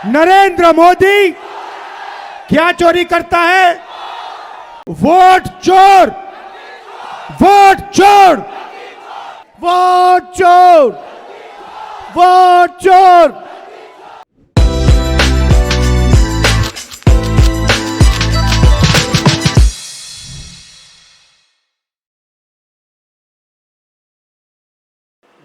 नरेंद्र मोदी क्या चोरी करता है? वोट चोर, वोट चोर, वोट चोर, वोट चोर।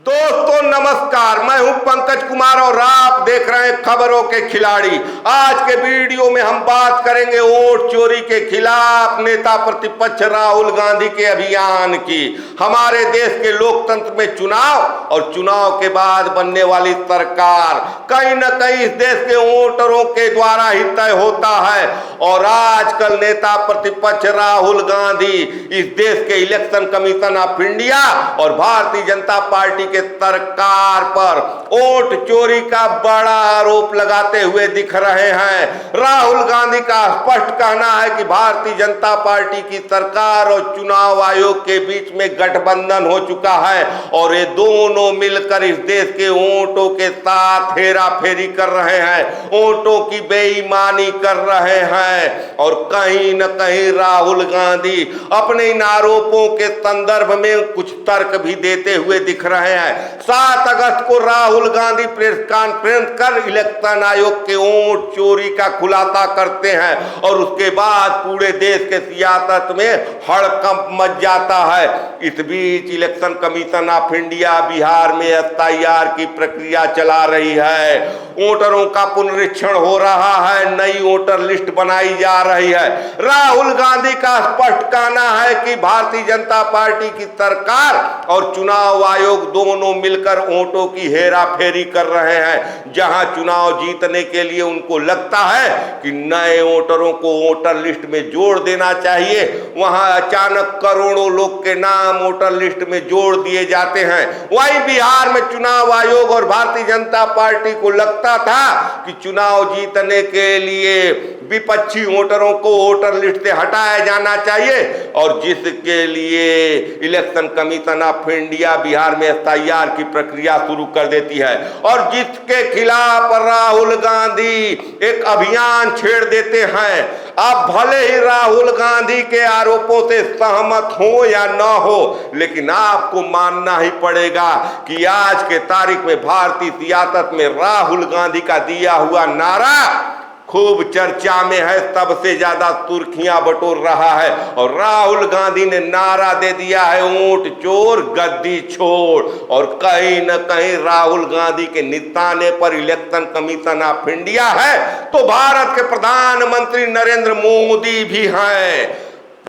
दोस्तों नमस्कार, मैं हूं पंकज कुमार और आप देख रहे हैं खबरों के खिलाड़ी। आज के वीडियो में हम बात करेंगे वोट चोरी के खिलाफ नेता प्रतिपक्ष राहुल गांधी के अभियान की। हमारे देश के लोकतंत्र में चुनाव और चुनाव के बाद बनने वाली सरकार कहीं न कहीं इस देश के वोटरों के द्वारा ही तय होता है। और आजकल नेता प्रतिपक्ष राहुल गांधी इस देश के इलेक्शन कमीशन ऑफ इंडिया और भारतीय जनता पार्टी के सरकार पर वोट चोरी का बड़ा आरोप लगाते हुए दिख रहे हैं। राहुल गांधी का स्पष्ट कहना है कि भारतीय जनता पार्टी की सरकार और चुनाव आयोग के बीच में गठबंधन हो चुका है और ये दोनों मिलकर इस देश के वोटों के साथ हेरा फेरी कर रहे हैं, वोटों की बेईमानी कर रहे हैं। और कहीं न कहीं राहुल गांधी अपने इन आरोपों के संदर्भ में कुछ तर्क भी देते हुए दिख रहे हैं। 7 अगस्त को राहुल गांधी प्रेस कॉन्फ्रेंस कर इलेक्शन आयोग के वोट चोरी का खुलासा करते हैं और उसके बाद पूरे देश के सियासत में हड़कंप मच जाता है। इस बीच election commission of India Bihar में एसआईआर की प्रक्रिया चला रही है, वोटरों का पुनरीक्षण हो रहा है, नई वोटर लिस्ट बनाई जा रही है। राहुल गांधी का स्पष्ट कहना है कि भारतीय जनता पार्टी की सरकार और चुनाव आयोग दोनों मिलकर वोटों की हेरा फेरी कर रहे हैं। जहां चुनाव जीतने के लिए उनको लगता है कि नए वोटरों को वोटर लिस्ट में जोड़ देना चाहिए, वहां अचानक करोड़ों लोग के नाम वोटर लिस्ट में जोड़ दिए जाते हैं। वहीं बिहार में चुनाव आयोग और भारतीय जनता पार्टी को लगता था कि चुनाव जीतने के लिए विपक्षी वोटरों को वोटर लिस्ट से हटाया जाना चाहिए और जिसके लिए election commission of India Bihar में एसआईआर की प्रक्रिया शुरू कर देती है और जिसके खिलाफ राहुल गांधी एक अभियान छेड़ देते हैं। अब भले ही राहुल गांधी के आरोपों से सहमत हो या न हो, लेकिन आपको मानना ही पड़ेगा कि आज के तारीख में भारतीय सियासत में राहुल गांधी का दिया हुआ नारा खूब चर्चा में है, सबसे ज्यादा सुर्खियां बटोर रहा है। और राहुल गांधी ने नारा दे दिया है वोट चोर गद्दी छोड़। और कहीं न कहीं राहुल गांधी के निशाने पर इलेक्शन कमीशन ऑफ इंडिया है तो भारत के प्रधानमंत्री नरेंद्र मोदी भी हैं।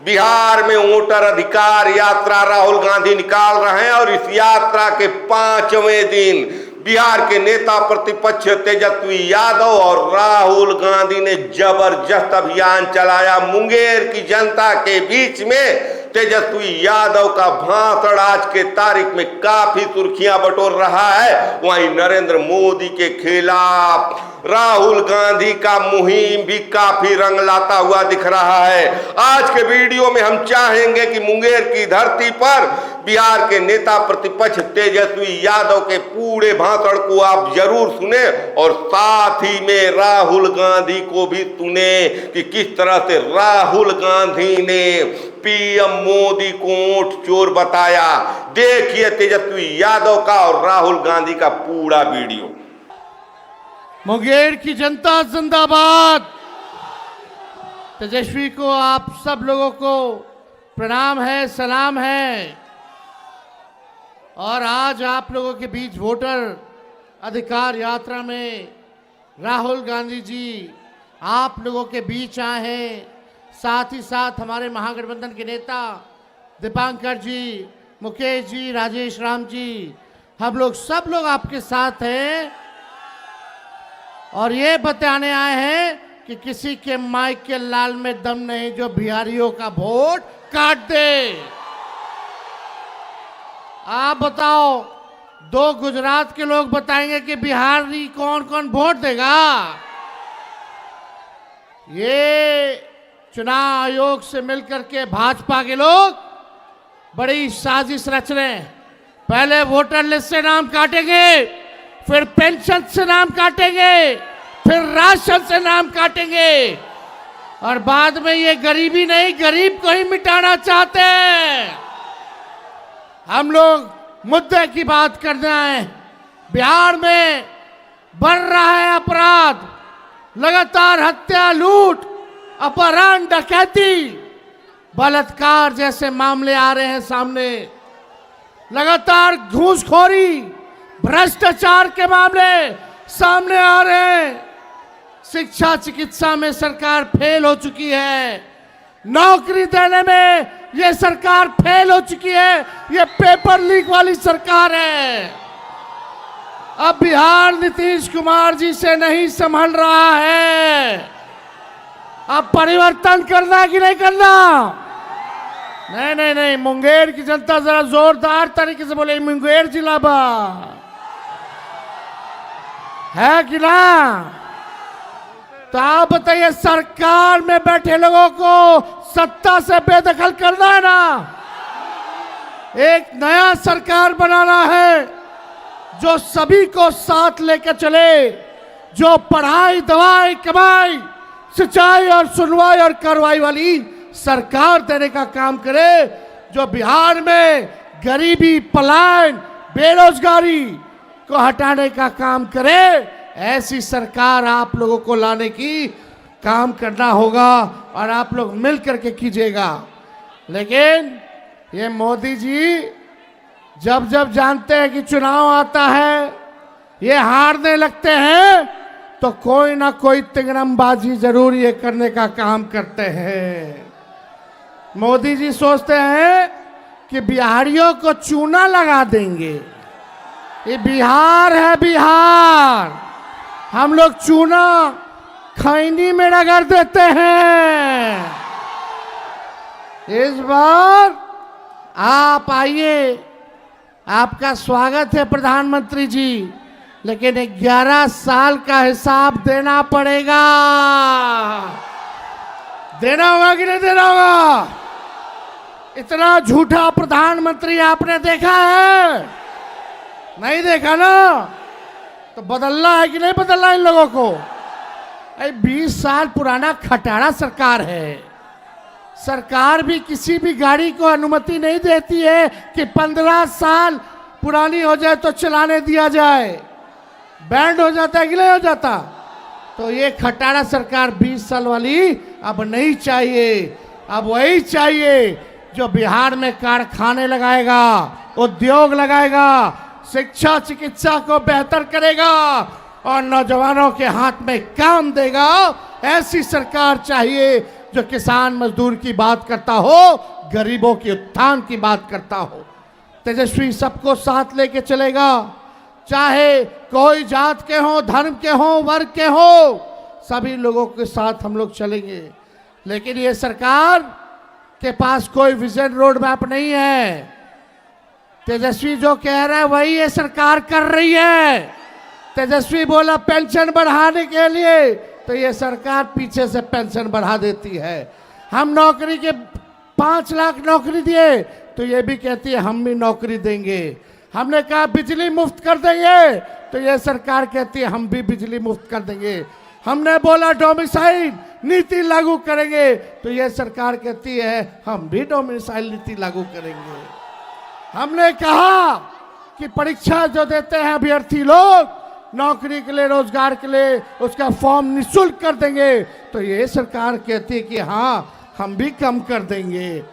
बिहार में वोटर अधिकार यात्रा राहुल गांधी निकाल रहे हैं और इस यात्रा के 5वें दिन बिहार के नेता प्रतिपक्ष तेजस्वी यादव और राहुल गांधी ने जबरदस्त अभियान चलाया। मुंगेर की जनता के बीच में तेजस्वी यादव का भाषण आज के तारीख में काफी सुर्खियां बटोर रहा है। वहीं नरेंद्र मोदी के खिलाफ राहुल गांधी का मुहिम भी काफी रंग लाता हुआ दिख रहा है। आज के वीडियो में हम चाहेंगे कि मुंगेर की धरती पर बिहार के नेता प्रतिपक्ष तेजस्वी यादव के पूरे भाषण को आप जरूर सुने और साथ ही में राहुल गांधी को भी सुने कि किस तरह से राहुल गांधी ने पीएम मोदी को वोट चोर बताया। देखिए तेजस्वी यादव का और राहुल गांधी का पूरा वीडियो। मुंगेर की जनता जिंदाबाद। तेजस्वी को आप सब लोगों को प्रणाम है, सलाम है। और आज आप लोगों के बीच वोटर अधिकार यात्रा में राहुल गांधी जी आप लोगों के बीच आए हैं। साथ ही साथ हमारे महागठबंधन के नेता दीपांकर जी, मुकेश जी, राजेश राम जी, हम लोग सब लोग आपके साथ हैं और ये बताने आए हैं कि किसी के माइक के लाल में दम नहीं जो बिहारियों का वोट काट दे। आप बताओ, 2 गुजरात के लोग बताएंगे कि बिहारी कौन कौन वोट देगा। ये चुनाव आयोग से मिलकर के भाजपा के लोग बड़ी साजिश रच रहे हैं। पहले वोटर लिस्ट से नाम काटेंगे, फिर पेंशन से नाम काटेंगे, फिर राशन से नाम काटेंगे और बाद में ये गरीबी नहीं, गरीब को ही मिटाना चाहते हैं। हम लोग मुद्दे की बात करना है। बिहार में बढ़ रहा है अपराध, लगातार हत्या, लूट, अपहरण, डकैती, बलात्कार जैसे मामले आ रहे हैं सामने। लगातार घूसखोरी, भ्रष्टाचार के मामले सामने आ रहे हैं। शिक्षा चिकित्सा में सरकार फेल हो चुकी है। नौकरी देने में ये सरकार फेल हो चुकी है। ये पेपर लीक वाली सरकार है। अब बिहार नीतीश कुमार जी से नहीं संभल रहा है। अब परिवर्तन करना कि नहीं करना? नहीं नहीं नहीं, मुंगेर की जनता जरा जोरदार तरीके से बोले, मुंगेर जिला बा है कि ना? तो आप बताइए, सरकार में बैठे लोगों को सत्ता से बेदखल करना है ना? एक नया सरकार बनाना है जो सभी को साथ लेकर चले, जो पढ़ाई, दवाई, कमाई, सिंचाई और सुनवाई और कार्रवाई वाली सरकार देने का काम करे, जो बिहार में गरीबी, पलायन, बेरोजगारी को हटाने का काम करे। ऐसी सरकार आप लोगों को लाने की काम करना होगा और आप लोग मिल करके कीजिएगा। लेकिन ये मोदी जी जब जब जानते हैं कि चुनाव आता है, ये हारने लगते हैं, तो कोई ना कोई तिंगरमबाजी जरूर ये करने का काम करते हैं। मोदी जी सोचते हैं कि बिहारियों को चूना लगा देंगे। ये बिहार है, बिहार। हम लोग चूना खैनी में रगड़ देते हैं। इस बार आप आइए, आपका स्वागत है प्रधानमंत्री जी, लेकिन 11 साल का हिसाब देना पड़ेगा। देना होगा कि नहीं देना होगा? इतना झूठा प्रधानमंत्री आपने देखा है? नहीं देखा ना? तो बदलना है कि नहीं बदलना इन लोगों को? 20 साल पुराना खटारा सरकार है। सरकार भी किसी भी गाड़ी को अनुमति नहीं देती है कि 15 साल पुरानी हो जाए तो चलाने दिया जाए। बैंड हो जाता है कि नहीं हो जाता? तो ये खटारा सरकार 20 साल वाली अब नहीं चाहिए। अब वही चाहिए जो बिहार में कारखाने लगाएगा, उद्योग लगाएगा, शिक्षा चिकित्सा को बेहतर करेगा और नौजवानों के हाथ में काम देगा। ऐसी सरकार चाहिए जो किसान मजदूर की बात करता हो, गरीबों के उत्थान की बात करता हो। तेजस्वी सबको साथ लेके चलेगा, चाहे कोई जात के हो, धर्म के हो, वर्ग के हो, सभी लोगों के साथ हम लोग चलेंगे। लेकिन ये सरकार के पास कोई विजन रोड मैप नहीं है। तेजस्वी जो कह रहा है वही ये सरकार कर रही है। तेजस्वी बोला पेंशन बढ़ाने के लिए, तो ये सरकार पीछे से पेंशन बढ़ा देती है। हम नौकरी के 5 लाख नौकरी दिए, तो ये भी कहती है हम भी नौकरी देंगे। हमने कहा बिजली मुफ्त कर देंगे, तो ये सरकार कहती है हम भी बिजली मुफ्त कर देंगे। हमने बोला डोमिसाइल नीति लागू करेंगे, तो ये सरकार कहती है हम भी डोमिसाइल नीति लागू करेंगे। हमने कहा कि परीक्षा जो देते हैं अभ्यर्थी लोग नौकरी के लिए, रोजगार के लिए, उसका फॉर्म निःशुल्क कर देंगे, तो ये सरकार कहती है कि हाँ हम भी कम कर देंगे।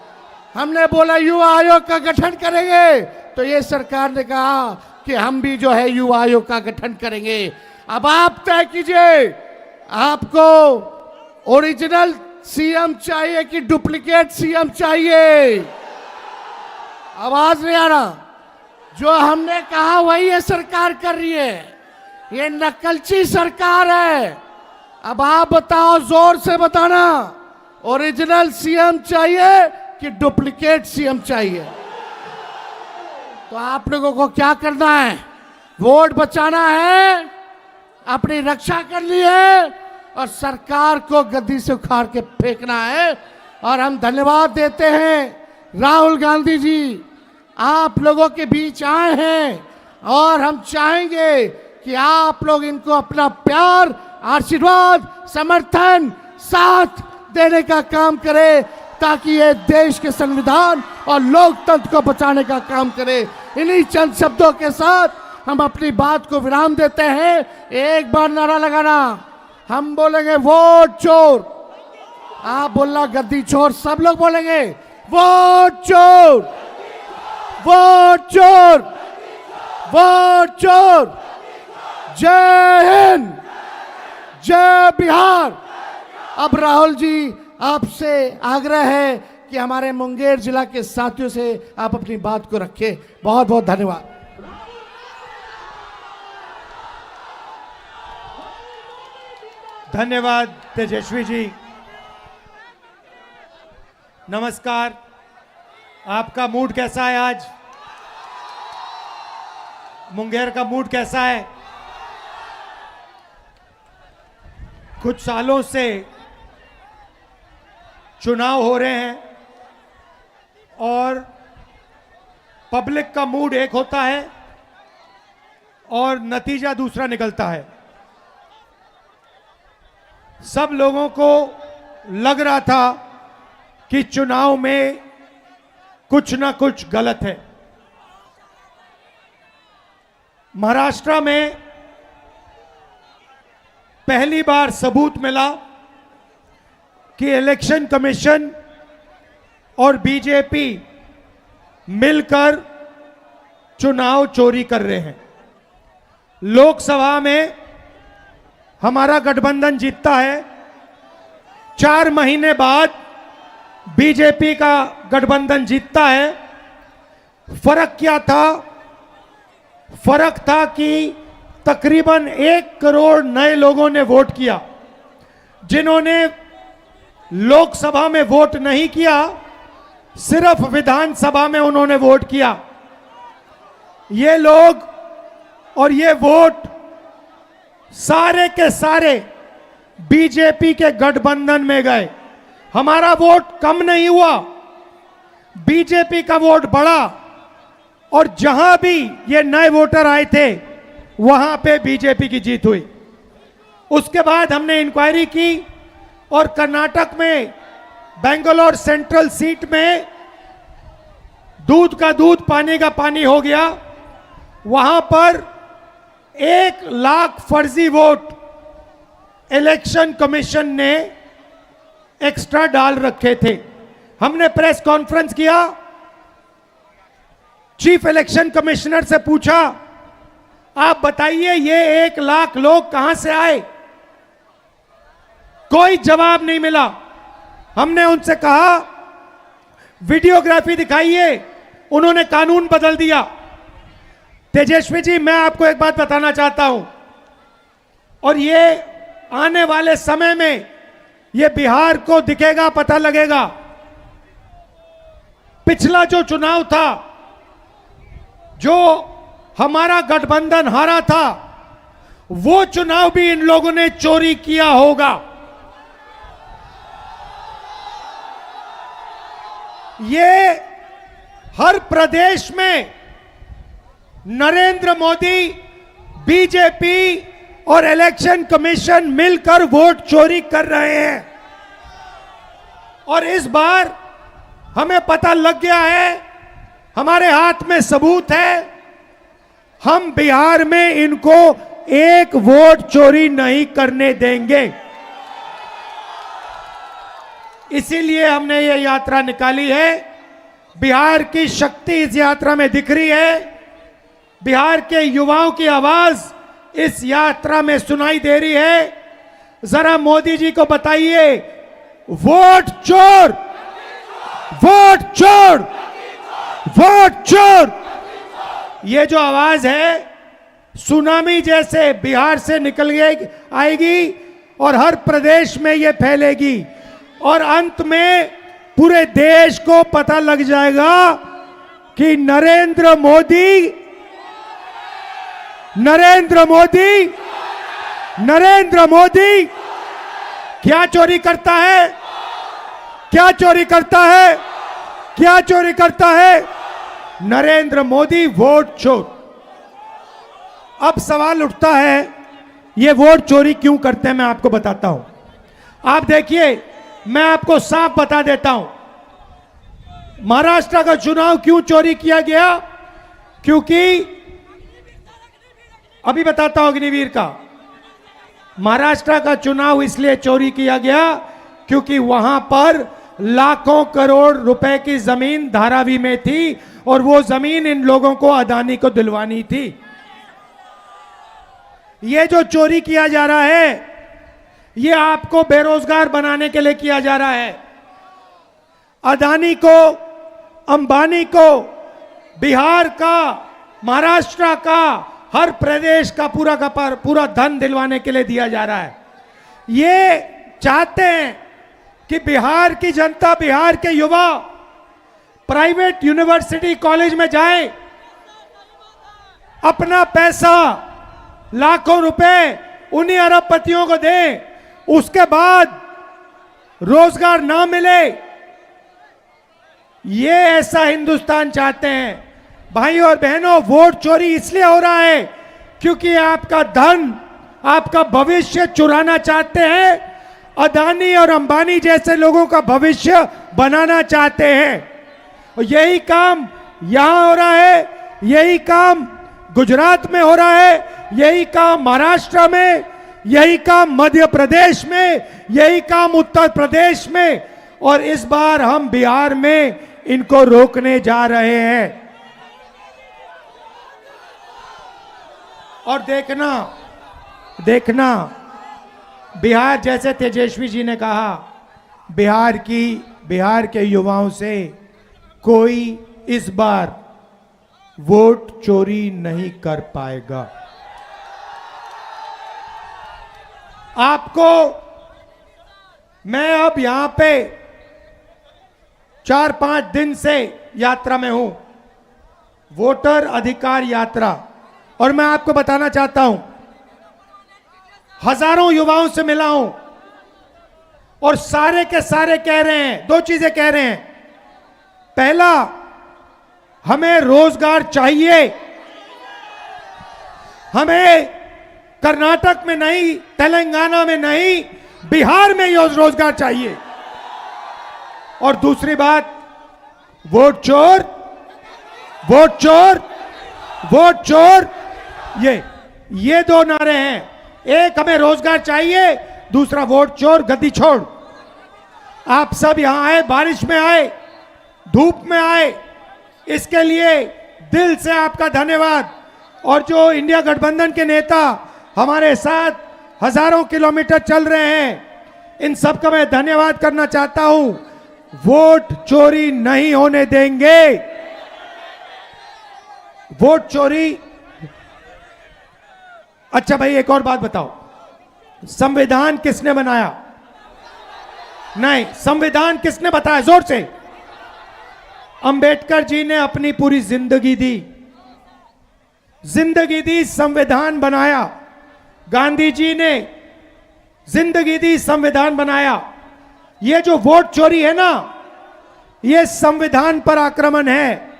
हमने बोला युवा आयोग का गठन करेंगे, तो ये सरकार ने कहा कि हम भी जो है युवा आयोग का गठन करेंगे। अब आप तय कीजिए, आपको ओरिजिनल सीएम चाहिए कि डुप्लीकेट सीएम चाहिए? आवाज नहीं आ रहा। जो हमने कहा वही ये सरकार कर रही है। ये नकलची सरकार है। अब आप बताओ, जोर से बताना, ओरिजिनल सीएम चाहिए कि डुप्लीकेट सीएम चाहिए? तो आप लोगों को क्या करना है? वोट बचाना है, अपनी रक्षा करनी है और सरकार को गद्दी से उखाड़ के फेंकना है। और हम धन्यवाद देते हैं राहुल गांधी जी, आप लोगों के बीच आए हैं और हम चाहेंगे कि आप लोग इनको अपना प्यार, आशीर्वाद, समर्थन, साथ देने का काम करे, ताकि ये देश के संविधान और लोकतंत्र को बचाने का काम करे। इन्हीं चंद शब्दों के साथ हम अपनी बात को विराम देते हैं। एक बार नारा लगाना, हम बोलेंगे वोट चोर, आप बोलना गद्दी चोर, सब लोग बोलेंगे वोट चोर, वोट चोर, वोट चोर। जय हिंद, जय बिहार। अब राहुल जी, आपसे आग्रह है कि हमारे मुंगेर जिला के साथियों से आप अपनी बात को रखें। बहुत बहुत धन्यवाद। धन्यवाद तेजस्वी जी। नमस्कार, आपका मूड कैसा है आज? मुंगेर का मूड कैसा है? कुछ सालों से चुनाव हो रहे हैं और पब्लिक का मूड एक होता है और नतीजा दूसरा निकलता है। सब लोगों को लग रहा था कि चुनाव में कुछ ना कुछ गलत है। महाराष्ट्र में पहली बार सबूत मिला कि इलेक्शन कमीशन और बीजेपी मिलकर चुनाव चोरी कर रहे हैं। लोकसभा में हमारा गठबंधन जीतता है, 4 महीने बाद बीजेपी का गठबंधन जीतता है। फर्क क्या था? फर्क था कि तकरीबन 1 करोड़ नए लोगों ने वोट किया। जिन्होंने लोकसभा में वोट नहीं किया, सिर्फ विधानसभा में उन्होंने वोट किया। ये लोग और ये वोट सारे के सारे बीजेपी के गठबंधन में गए। हमारा वोट कम नहीं हुआ, बीजेपी का वोट बढ़ा। और जहां भी ये नए वोटर आए थे, वहां पे बीजेपी की जीत हुई। उसके बाद हमने इंक्वायरी की और कर्नाटक में बेंगलोर सेंट्रल सीट में दूध का दूध, पानी का पानी हो गया। वहां पर 1 लाख फर्जी वोट इलेक्शन कमीशन ने एक्स्ट्रा डाल रखे थे। हमने प्रेस कॉन्फ्रेंस किया, चीफ इलेक्शन कमिश्नर से पूछा, आप बताइए ये 1 लाख लोग कहां से आए? कोई जवाब नहीं मिला। हमने उनसे कहा वीडियोग्राफी दिखाइए, उन्होंने कानून बदल दिया। तेजस्वी जी, मैं आपको एक बात बताना चाहता हूं, और ये आने वाले समय में ये बिहार को दिखेगा, पता लगेगा। पिछला जो चुनाव था, जो हमारा गठबंधन हारा था, वो चुनाव भी इन लोगों ने चोरी किया होगा। ये हर प्रदेश में नरेंद्र मोदी, बीजेपी और इलेक्शन कमीशन मिलकर वोट चोरी कर रहे हैं। और इस बार हमें पता लग गया है, हमारे हाथ में सबूत है। हम बिहार में इनको 1 वोट चोरी नहीं करने देंगे। इसीलिए हमने ये यात्रा निकाली है। बिहार की शक्ति इस यात्रा में दिख रही है। बिहार के युवाओं की आवाज इस यात्रा में सुनाई दे रही है। जरा मोदी जी को बताइए, वोट चोर, वोट चोर, वोट चोर। ये जो आवाज है सुनामी जैसे बिहार से निकल आएगी और हर प्रदेश में ये फैलेगी और अंत में पूरे देश को पता लग जाएगा कि नरेंद्र मोदी, नरेंद्र मोदी, नरेंद्र मोदी क्या चोरी करता है, क्या चोरी करता है, क्या चोरी करता है? नरेंद्र मोदी वोट चोर। अब सवाल उठता है ये वोट चोरी क्यों करते हैं मैं आपको बताता हूं। आप देखिए, मैं आपको साफ बता देता हूं, महाराष्ट्र का चुनाव क्यों चोरी किया गया। क्योंकि अभी बताता हूं अग्निवीर का, महाराष्ट्र का चुनाव इसलिए चोरी किया गया क्योंकि वहां पर लाखों करोड़ रुपए की जमीन धारावी में थी और वो जमीन इन लोगों को अदानी को दिलवानी थी। ये जो चोरी किया जा रहा है ये आपको बेरोजगार बनाने के लिए किया जा रहा है। अदानी को, अंबानी को बिहार का, महाराष्ट्र का, हर प्रदेश का पूरा धन दिलवाने के लिए दिया जा रहा है। ये चाहते हैं कि बिहार की जनता, बिहार के युवा प्राइवेट यूनिवर्सिटी कॉलेज में जाएं, अपना पैसा लाखों रुपए उन्हीं अरबपतियों को दें, उसके बाद रोजगार ना मिले। ये ऐसा हिंदुस्तान चाहते हैं। भाई और बहनों, वोट चोरी इसलिए हो रहा है क्योंकि आपका धन, आपका भविष्य चुराना चाहते हैं। अदानी और अंबानी जैसे लोगों का भविष्य बनाना चाहते हैं। और यही काम यहां हो रहा है, यही काम गुजरात में हो रहा है, यही काम महाराष्ट्र में, यही काम मध्य प्रदेश में, यही काम उत्तर प्रदेश में, और इस बार हम बिहार में इनको रोकने जा रहे हैं। और देखना बिहार, जैसे तेजस्वी जी ने कहा, बिहार के युवाओं से कोई इस बार वोट चोरी नहीं कर पाएगा। आपको मैं अब यहां पे 4-5 दिन से यात्रा में हूं, वोटर अधिकार यात्रा, और मैं आपको बताना चाहता हूं, हजारों युवाओं से मिला हूं और सारे के सारे कह रहे हैं, 2 चीजें कह रहे हैं। पहला, हमें रोजगार चाहिए, हमें कर्नाटक में नहीं, तेलंगाना में नहीं, बिहार में रोजगार चाहिए। और दूसरी बात, वोट चोर, वोट चोर, वोट चोर, ये 2 नारे हैं। एक, हमें रोजगार चाहिए, दूसरा वोट चोर गद्दी छोड़। आप सब यहां आए, बारिश में आए, धूप में आए, इसके लिए दिल से आपका धन्यवाद। और जो इंडिया गठबंधन के नेता हमारे साथ हजारों किलोमीटर चल रहे हैं, इन सब का मैं धन्यवाद करना चाहता हूं। वोट चोरी नहीं होने देंगे। वोट चोरी। अच्छा भाई, एक और बात बताओ, संविधान किसने बनाया? नहीं, संविधान किसने बताया? जोर से। अंबेडकर जी ने अपनी पूरी जिंदगी दी, संविधान बनाया। गांधी जी ने जिंदगी दी, संविधान बनाया। ये जो वोट चोरी है ना, ये संविधान पर आक्रमण है।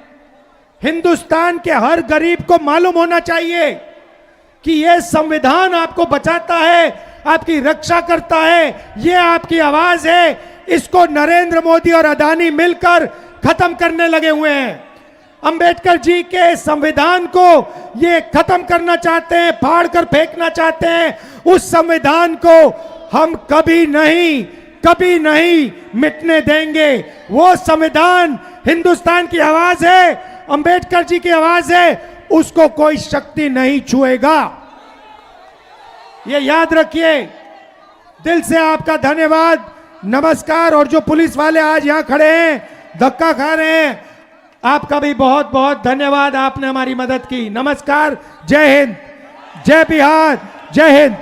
हिंदुस्तान के हर गरीब को मालूम होना चाहिए कि यह संविधान आपको बचाता है, आपकी रक्षा करता है, यह आपकी आवाज है। इसको नरेंद्र मोदी और अदानी मिलकर खत्म करने लगे हुए हैं। अंबेडकर जी के संविधान को ये खत्म करना चाहते हैं, फाड़ कर फेंकना चाहते हैं। उस संविधान को हम कभी नहीं मिटने देंगे। वो संविधान हिंदुस्तान की आवाज है, अंबेडकर जी की आवाज है, उसको कोई शक्ति नहीं छुएगा। ये याद रखिए। दिल से आपका धन्यवाद, नमस्कार। और जो पुलिस वाले आज यहां खड़े हैं, धक्का खा रहे हैं, आपका भी बहुत बहुत धन्यवाद, आपने हमारी मदद की। नमस्कार, जय हिंद, जय बिहार, जय हिंद।